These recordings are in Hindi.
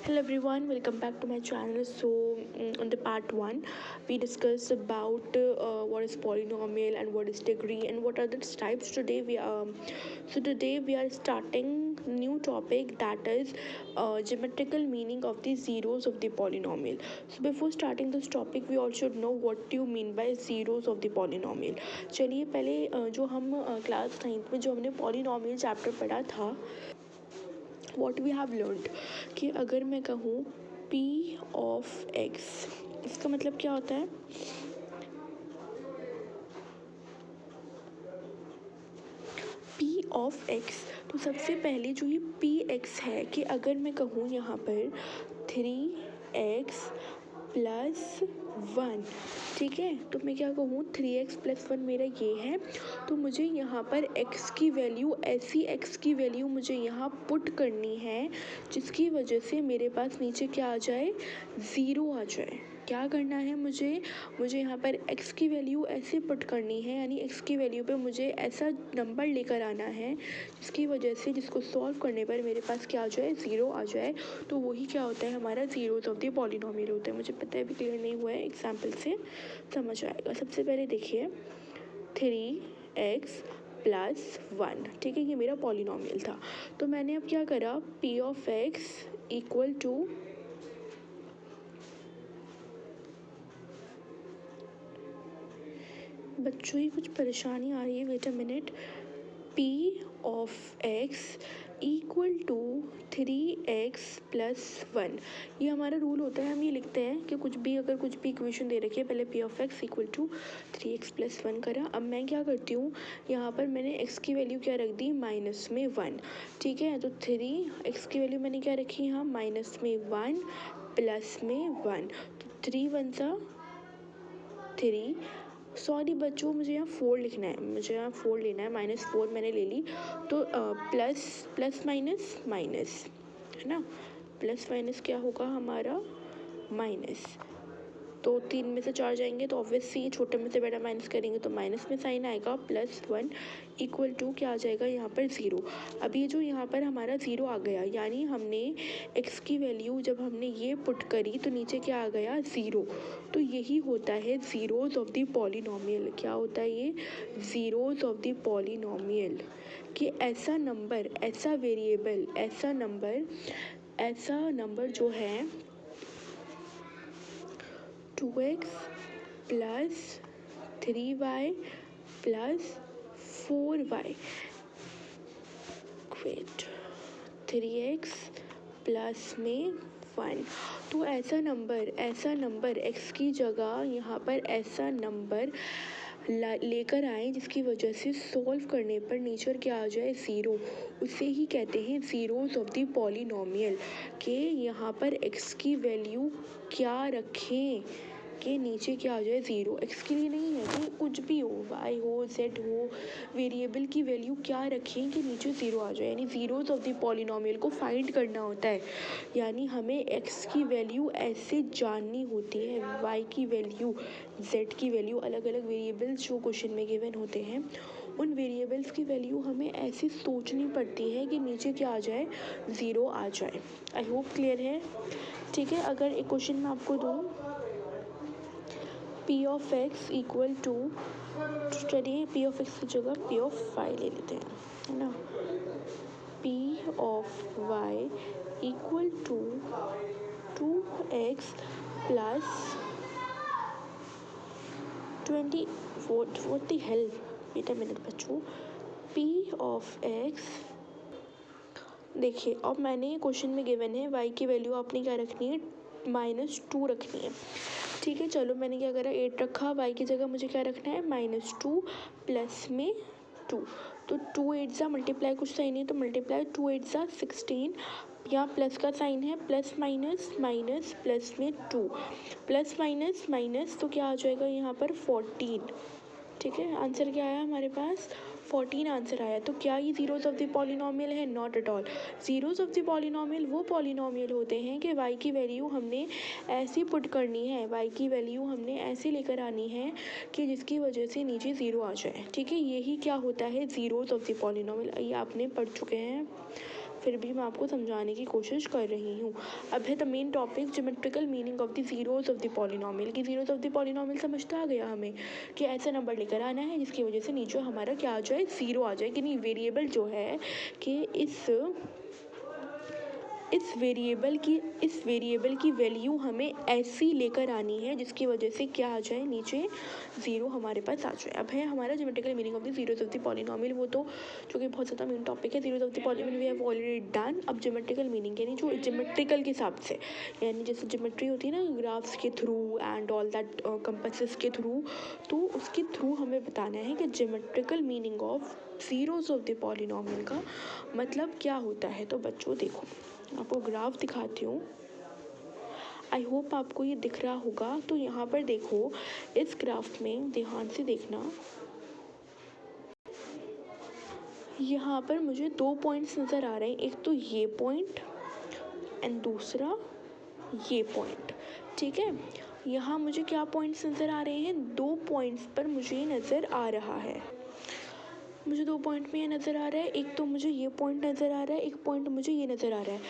Hello everyone, welcome back to my channel. On the part 1 we discussed about what is polynomial and what is degree and what are the types. Today we are starting new topic, that is geometrical meaning of the zeros of the polynomial. So before starting this topic we all should know what do you mean by zeros of the polynomial. चलिए पहले जो हम क्लास 9th में जो हमने polynomial चैप्टर पढ़ा था, वॉट वी हैव लर्नड कि अगर मैं कहूँ p ऑफ x, इसका मतलब क्या होता है? p ऑफ x, तो सबसे पहले जो ये px है कि अगर मैं कहूँ यहाँ पर 3x प्लस 1, ठीक है, तो मैं क्या कहूँ 3x प्लस 1 मेरा ये है, तो मुझे यहाँ पर x की वैल्यू, ऐसी x की वैल्यू मुझे यहाँ पुट करनी है जिसकी वजह से मेरे पास नीचे क्या आ जाए, ज़ीरो आ जाए. क्या करना है मुझे यहाँ पर x की वैल्यू ऐसे पुट करनी है, यानी x की वैल्यू पे मुझे ऐसा नंबर लेकर आना है जिसकी वजह से जिसको सॉल्व करने पर मेरे पास क्या आ जाए, ज़ीरो आ जाए. तो वही क्या होता है, हमारा ज़ीरोज़ ऑफ द पॉलिनोमियल होता है. मुझे पता है अभी क्लियर नहीं हुआ है, एग्जाम्पल से समझ आएगा. सबसे पहले देखिए 3x प्लस 1, ठीक है, ये मेरा पॉलिनोमियल था. तो मैंने अब क्या करा, p of x equal to बच्चों ही कुछ परेशानी आ रही है, wait a minute. p of x equal to 3x plus 1, ये हमारा रूल होता है. हम ये लिखते हैं कि अगर कुछ भी इक्वेशन दे रखी है, पहले p of x equal to 3x plus 1 करा. अब मैं क्या करती हूँ, यहाँ पर मैंने x की वैल्यू क्या रख दी, माइनस में 1, ठीक है. तो 3x की वैल्यू मैंने क्या रखी यहाँ, माइनस में 1 प्लस में 1, तो 3 1 सा 3. सॉरी बच्चों, मुझे यहाँ 4 लिखना है, मुझे यहाँ 4 लेना है, -4 मैंने ले ली. तो प्लस माइनस माइनस है ना, प्लस माइनस क्या होगा हमारा, माइनस. तो 3 में से 4 जाएंगे तो ऑब्वियसली छोटे में से बड़ा माइनस करेंगे तो माइनस में साइन आएगा, +1 इक्वल टू क्या आ जाएगा यहाँ पर 0. अब ये जो यहाँ पर हमारा 0 आ गया, यानी हमने x की वैल्यू जब हमने ये पुट करी तो नीचे क्या आ गया, 0. तो यही होता है ज़ीरोज़ ऑफ द पॉलिनोमियल. क्या होता है ये, ज़ीरोज़ ऑफ द पॉलिनोमियल, कि ऐसा नंबर, ऐसा वेरिएबल, ऐसा नंबर जो है 2x plus 3y plus 4y, great, 3x plus में 1. तो ऐसा नंबर x की जगह यहाँ पर ऐसा नंबर लेकर आए जिसकी वजह से सॉल्व करने पर नीचे क्या आ जाए, 0. उसे ही कहते हैं ज़ीरोज़ ऑफ द पॉलिनोमियल, कि यहाँ पर x की वैल्यू क्या रखें कि नीचे क्या आ जाए, 0. x के लिए नहीं है कि कुछ भी हो, y हो, z हो, वेरिएबल की वैल्यू क्या रखें कि नीचे 0 आ जाए, यानी ज़ीरोज़ ऑफ द पॉलिनोमियल को फाइंड करना होता है. यानी हमें x की वैल्यू ऐसे जाननी होती है, y की वैल्यू, z की वैल्यू, अलग अलग वेरिएबल्स जो क्वेश्चन में गिवन होते हैं उन वेरिएबल्स की वैल्यू हमें ऐसे सोचनी पड़ती है कि नीचे क्या आ जाए, 0 आ जाए. आई होप क्लियर है, ठीक है. अगर एक क्वेश्चन मैं आपको दूँ, p of x equal to, चलिए p ऑफ x की जगह p ऑफ y ले लेते हैं, है ना. p of y equal to 2x plus 20, what the hell, wait a minute बच्चों. p ऑफ x, देखिए अब मैंने क्वेश्चन में गिवन है y की वैल्यू आपने क्या रखनी है, -2 रखनी है, ठीक है. चलो मैंने क्या करा, 8 रखा, y की जगह मुझे क्या रखना है, -2 प्लस में 2. तो 2 8 ज़ा मल्टीप्लाई, कुछ साइन है तो मल्टीप्लाई, 2 8 ज़ा 16, यहाँ प्लस का साइन है, प्लस माइनस माइनस प्लस में 2, प्लस माइनस माइनस, तो क्या आ जाएगा यहाँ पर 14, ठीक है. आंसर क्या आया हमारे पास, 14 आंसर आया. तो क्या ये ज़ीरोज़ ऑफ द पॉलिनोमियल है, not at all. Zeros of the polynomial वो पॉलिनोमियल होते हैं कि y की वैल्यू हमने ऐसी पुट करनी है, y की वैल्यू हमने ऐसे लेकर आनी है कि जिसकी वजह से नीचे 0 आ जाए, ठीक है. यही क्या होता है ज़ीरोज़ ऑफ द पॉलिनोमियल, ये आपने पढ़ चुके हैं. फिर भी मैं आपको समझाने की कोशिश कर रही हूँ। अब है the main topic geometrical meaning of the zeros of the polynomial. की ज़ीरोज़ ऑफ द पॉलिनोमियल समझ तो आ गया हमें कि ऐसा नंबर लेकर आना है जिसकी वजह से नीचे हमारा क्या आ जाए, ज़ीरो आ जाए। कि नहीं, वेरिएबल जो है कि इस वेरिएबल की वैल्यू हमें ऐसी लेकर आनी है जिसकी वजह से क्या आ जाए, नीचे ज़ीरो हमारे पास आ जाए। अब है हमारा geometrical meaning of the zeros of the polynomial, वो तो जो कि बहुत ज़्यादा मेन टॉपिक है। Zeros of the polynomial we have already done. अब ज्योमेट्रिकल मीनिंग यानी जो ज्योमेट्रिकल के हिसाब से, यानी जैसे ज्योमेट्री होती है ना ग्राफ्स के through and all that compasses के थ्रू, तो उसके थ्रू हमें बताना है कि geometrical meaning of zeros of the polynomial का मतलब क्या होता है। तो बच्चों देखो, आपको ग्राफ दिखाती हूँ, आई होप आपको ये दिख रहा होगा। तो यहाँ पर देखो, इस ग्राफ में ध्यान से देखना, यहाँ पर मुझे दो पॉइंट्स नज़र आ रहे हैं, एक तो ये पॉइंट एंड दूसरा ये पॉइंट, ठीक है। यहाँ मुझे क्या पॉइंट्स नज़र आ रहे हैं, दो पॉइंट्स पर मुझे नज़र आ रहा है, मुझे दो पॉइंट में ये नज़र आ रहा है, एक तो मुझे ये पॉइंट नज़र आ रहा है, एक पॉइंट मुझे ये नज़र आ रहा है।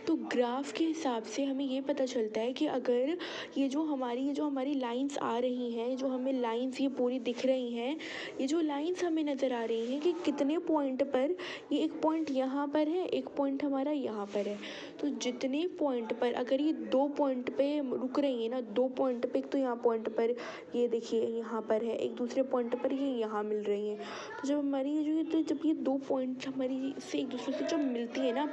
तो ग्राफ के हिसाब से हमें ये पता चलता है कि अगर ये जो हमारी लाइंस आ रही हैं, जो हमें लाइंस ये पूरी दिख रही हैं, ये जो लाइंस हमें नज़र आ रही हैं कि कितने पॉइंट पर, ये एक पॉइंट यहाँ पर है, एक पॉइंट हमारा यहाँ पर है। तो जितने पॉइंट पर अगर ये दो पॉइंट पे रुक रही है ना, दो पॉइंट पे, एक तो यहाँ पॉइंट पर ये देखिए यहाँ पर है, एक दूसरे पॉइंट पर ये यहाँ मिल रही हैं। तो जब हमारी जब ये दो पॉइंट हमारी से एक दूसरे से जब मिलती है ना,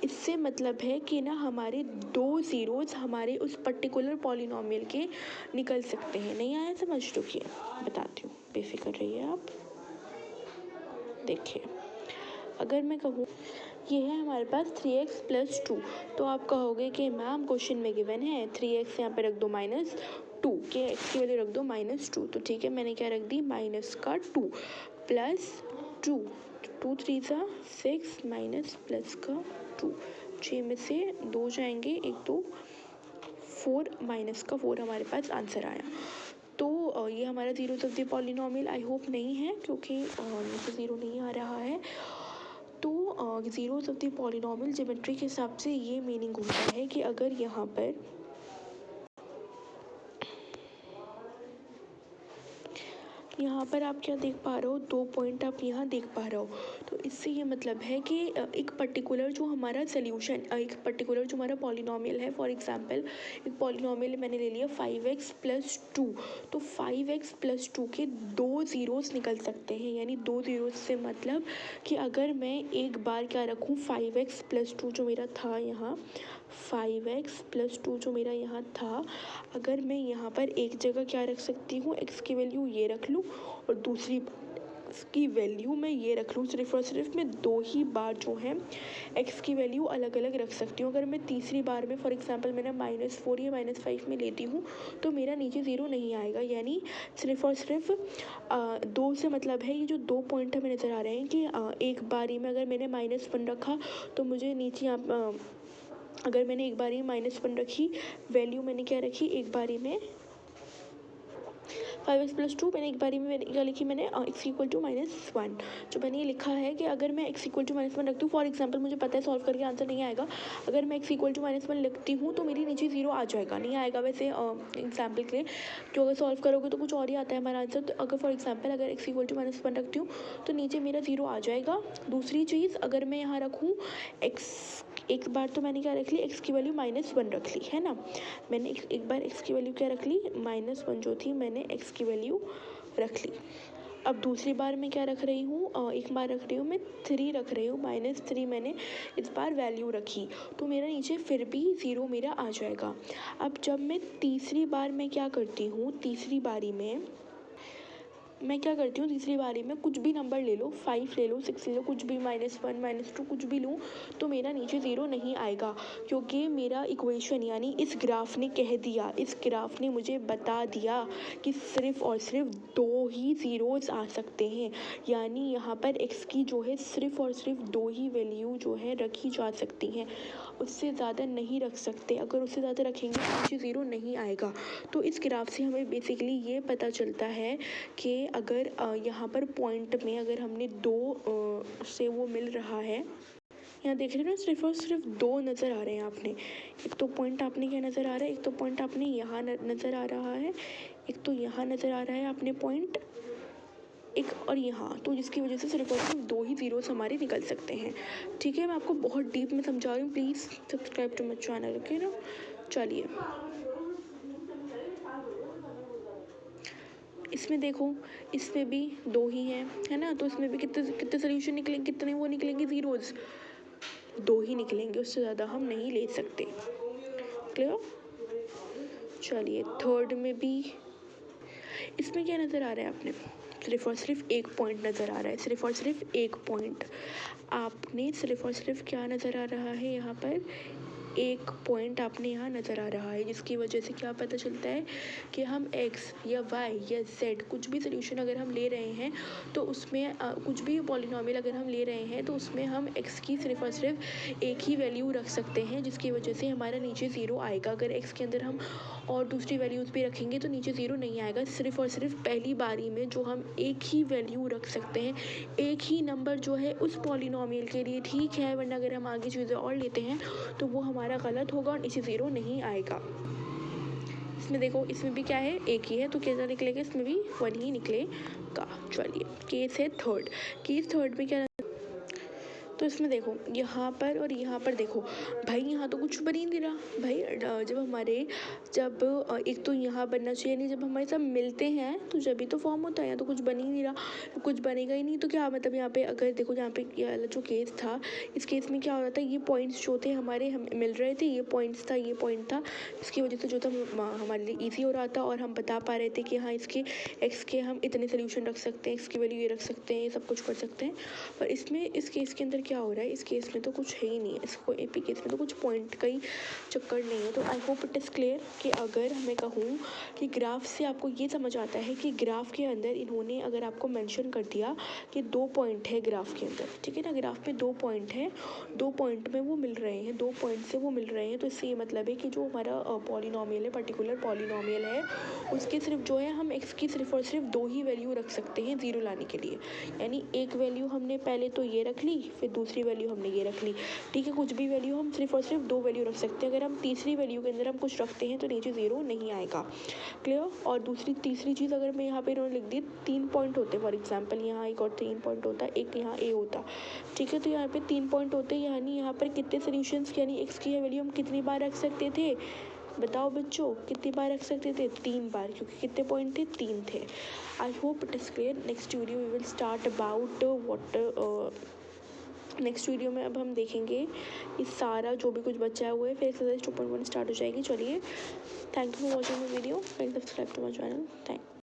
इससे मतलब है कि ना हमारे दो ज़ीरोज़ हमारे उस पर्टिकुलर पॉलिनोमियल के निकल सकते हैं। नहीं आया समझ? रुकिए बताती हूँ, बेफिक्र रहिए आप। देखिए, अगर मैं कहूँ ये है हमारे पास 3x + 2, तो आप कहोगे कि मैम क्वेश्चन में गिवन है 3x यहाँ पे रख दो -2, के x की वैल्यू रख दो -2। तो ठीक है, मैंने क्या रख दी, -2 + 2, 2 3 सा 6 -+2, 6 में से 2 जाएंगे, 1 2 4 -4 हमारे पास आंसर आया। तो ये हमारा zeros of the polynomial I hope नहीं है, क्योंकि मुझे ज़ीरो नहीं आ रहा है। तो zeros of the polynomial geometry के हिसाब से ये मीनिंग होता है कि अगर यहाँ पर आप क्या देख पा रहे हो, दो पॉइंट आप यहाँ देख पा रहे हो। तो इससे ये मतलब है कि एक पर्टिकुलर जो हमारा सोल्यूशन, एक पर्टिकुलर जो हमारा पॉलिनोमियल है, फॉर एग्जांपल एक पॉलिनोमियल मैंने ले लिया 5x + 2, तो 5x + 2 के दो ज़ीरोज़ निकल सकते हैं। यानी दो ज़ीरोज़ से मतलब कि अगर मैं एक बार क्या रखूँ, 5x + 2 जो मेरा था यहाँ, 5x + 2 जो मेरा यहाँ था, अगर मैं यहाँ पर एक जगह क्या रख सकती हूँ, x की वैल्यू ये रख लूँ और दूसरी की वैल्यू मैं ये रख लूँ। सिर्फ और सिर्फ मैं दो ही बार जो है x की वैल्यू अलग अलग रख सकती हूँ। अगर मैं तीसरी बार में फॉर एग्जांपल मैंने -4 या -5 में लेती हूँ तो मेरा नीचे ज़ीरो नहीं आएगा। यानी सिर्फ और सिर्फ दो से मतलब है, ये जो दो पॉइंट हमें नज़र आ रहे हैं कि एक बारी में अगर मैंने -1 रखा तो मुझे नीचे अगर मैंने एक बारी में -1 रखी, वैल्यू मैंने क्या रखी, एक बारी में 5x + 2, मैंने एक बारी में क्या लिखी, मैंने x = -1। जो मैंने ये लिखा है कि अगर मैं x = -1 रखती हूँ, फॉर एग्जांपल मुझे पता है सॉल्व करके आंसर नहीं आएगा, अगर मैं x = -1 लिखती हूँ तो मेरी नीचे ज़ीरो आ जाएगा। नहीं आएगा वैसे एग्जाम्पल के लिए, तो अगर सॉल्व करोगे तो कुछ और ही आता है हमारा आंसर। तो अगर फॉर एग्जाम्पल अगर x = -1 रखती हूँ तो नीचे मेरा ज़ीरो आ जाएगा। दूसरी चीज़, अगर मैं यहाँ रखूँ x, एक बार तो मैंने क्या रख ली, x की वैल्यू -1 रख ली है ना, मैंने एक बार x की वैल्यू क्या रख ली, -1 जो थी मैंने x की वैल्यू रख ली। अब दूसरी बार मैं क्या रख रही हूँ, एक बार रख रही हूँ मैं 3 रख रही हूँ, -3 मैंने इस बार वैल्यू रखी, तो मेरा नीचे फिर भी ज़ीरो मेरा आ जाएगा। अब जब मैं तीसरी बार में क्या करती हूँ, तीसरी बारी में तीसरी बारी में कुछ भी नंबर ले लो, 5 ले लो, 6 ले लो, कुछ भी -1 -2 कुछ भी लूँ तो मेरा नीचे ज़ीरो नहीं आएगा, क्योंकि मेरा इक्वेशन यानी इस ग्राफ ने कह दिया, इस ग्राफ ने मुझे बता दिया कि सिर्फ और सिर्फ दो ही ज़ीरोज़ आ सकते हैं। यानी यहाँ पर x की जो है सिर्फ और सिर्फ दो ही वैल्यू जो है रखी जा सकती हैं, उससे ज़्यादा नहीं रख सकते। अगर उससे ज़्यादा रखेंगे तो नीचे ज़ीरो नहीं आएगा। तो इस ग्राफ से हमें बेसिकली ये पता चलता है कि अगर यहाँ पर पॉइंट में अगर हमने दो से वो मिल रहा है, यहाँ देख रहे हो ना, सिर्फ और सिर्फ दो नज़र आ रहे हैं आपने। एक तो पॉइंट आपने क्या नज़र आ रहा है, एक तो पॉइंट आपने यहाँ नज़र आ रहा है, एक तो यहाँ नज़र आ रहा है आपने पॉइंट, एक और यहाँ, तो जिसकी वजह से सिर्फ और सिर्फ दो ही ज़ीरोस हमारे निकल सकते हैं। ठीक है, मैं आपको बहुत डीप में समझा रही हूँ, please subscribe to my channel, okay ना। चलिए इसमें देखो, इसमें भी दो ही हैं, है ना, तो इसमें भी कितने कितने सोल्यूशन निकलेंगे, कितने वो निकलेंगे ज़ीरोज़, दो ही निकलेंगे, उससे ज़्यादा हम नहीं ले सकते। क्लियर। चलिए थर्ड में भी इसमें क्या नज़र आ रहा है आपने, सिर्फ और सिर्फ एक पॉइंट नज़र आ रहा है, सिर्फ और सिर्फ एक पॉइंट आपने, सिर्फ और सिर्फ क्या नज़र आ रहा है यहाँ पर, एक पॉइंट आपने यहाँ नज़र आ रहा है, जिसकी वजह से क्या पता चलता है कि हम x या y या z कुछ भी सोल्यूशन अगर हम ले रहे हैं तो उसमें कुछ भी पॉलिनॉमियल अगर हम ले रहे हैं तो उसमें हम x की सिर्फ और सिर्फ एक ही वैल्यू रख सकते हैं, जिसकी वजह से हमारा नीचे ज़ीरो आएगा। अगर x के अंदर हम और दूसरी वैल्यूज़ भी रखेंगे तो नीचे ज़ीरो नहीं आएगा। सिर्फ और सिर्फ पहली बारी में जो हम एक ही वैल्यू रख सकते हैं, एक ही नंबर जो है उस पॉलिनॉमियल के लिए, ठीक है, वरना अगर हम आगे चीज़ें और लेते हैं तो वो हमारा गलत होगा और नीचे ज़ीरो नहीं आएगा। इसमें देखो, इसमें भी क्या है, एक ही है, तो कैसा निकलेगा, इसमें भी वन ही निकलेगा। चलिए केस है थर्ड, केस थर्ड में क्या, तो इसमें देखो यहाँ पर और यहाँ पर देखो भाई, यहाँ तो कुछ बन ही नहीं रहा भाई। जब हमारे एक तो यहाँ बनना चाहिए, नहीं, जब हमारे सब मिलते हैं तो जब भी तो फॉर्म होता है, यहाँ तो कुछ बन ही नहीं रहा, कुछ बनेगा ही नहीं, तो क्या मतलब यहाँ पे अगर देखो, यहाँ पे ये वाला जो केस था, इस केस में क्या हो रहा था, ये पॉइंट्स जो थे हमारे हम मिल रहे थे, ये पॉइंट्स था, ये पॉइंट था, इसकी वजह से जो था हमारे लिए ईजी हो रहा था और हम बता पा रहे थे कि हाँ इसके एक्स के हम इतने सोल्यूशन रख सकते हैं, एक्स की वैल्यू ये रख सकते हैं, ये सब कुछ कर सकते हैं। पर इसमें इस केस के अंदर क्या हो रहा है, इस केस में तो कुछ है ही नहीं है, इसको एपी केस में तो कुछ पॉइंट का ही चक्कर नहीं है। तो आई होप इट इज़ क्लियर कि अगर मैं कहूँ कि ग्राफ से आपको ये समझ आता है कि ग्राफ के अंदर इन्होंने अगर आपको मेंशन कर दिया कि दो पॉइंट है ग्राफ के अंदर, ठीक है ना, ग्राफ में दो पॉइंट है, दो पॉइंट में वो मिल रहे हैं, दो पॉइंट से वो मिल रहे हैं, तो इससे ये मतलब है कि जो हमारा पॉलिनॉमियल है, पर्टिकुलर पॉलिनॉमियल है, उसके सिर्फ जो है हम एक्स की सिर्फ और सिर्फ दो ही वैल्यू रख सकते हैं ज़ीरो लाने के लिए। यानी एक वैल्यू हमने पहले तो ये रख ली, फिर दूसरी वैल्यू हमने ये रख ली, ठीक है, कुछ भी वैल्यू हम सिर्फ और सिर्फ दो वैल्यू रख सकते हैं। अगर हम तीसरी वैल्यू के अंदर हम कुछ रखते हैं तो नीचे ज़ीरो नहीं आएगा। क्लियर। और तीसरी चीज़ अगर मैं यहाँ पे इन्होंने लिख दी, 3 पॉइंट होते हैं, फॉर एग्जांपल यहाँ एक और 3 पॉइंट होता है, एक यहाँ ए होता, ठीक है, तो यहाँ पे 3 पॉइंट होते हैं, यानी यहाँ पर कितने सोल्यूशंस, यानी एक्स की वैल्यू हम कितनी बार रख सकते थे, बताओ बच्चों, कितनी बार रख सकते थे, 3 बार, क्योंकि कितने पॉइंट थे, 3 थे। I hope it is clear. Next video we will start about next video में अब हम देखेंगे इस सारा जो भी कुछ बचा हुआ है, फिर एक्सरसाइज 2.1 स्टार्ट हो जाएगी। चलिए, thank you for watching my video, subscribe to my channel, thank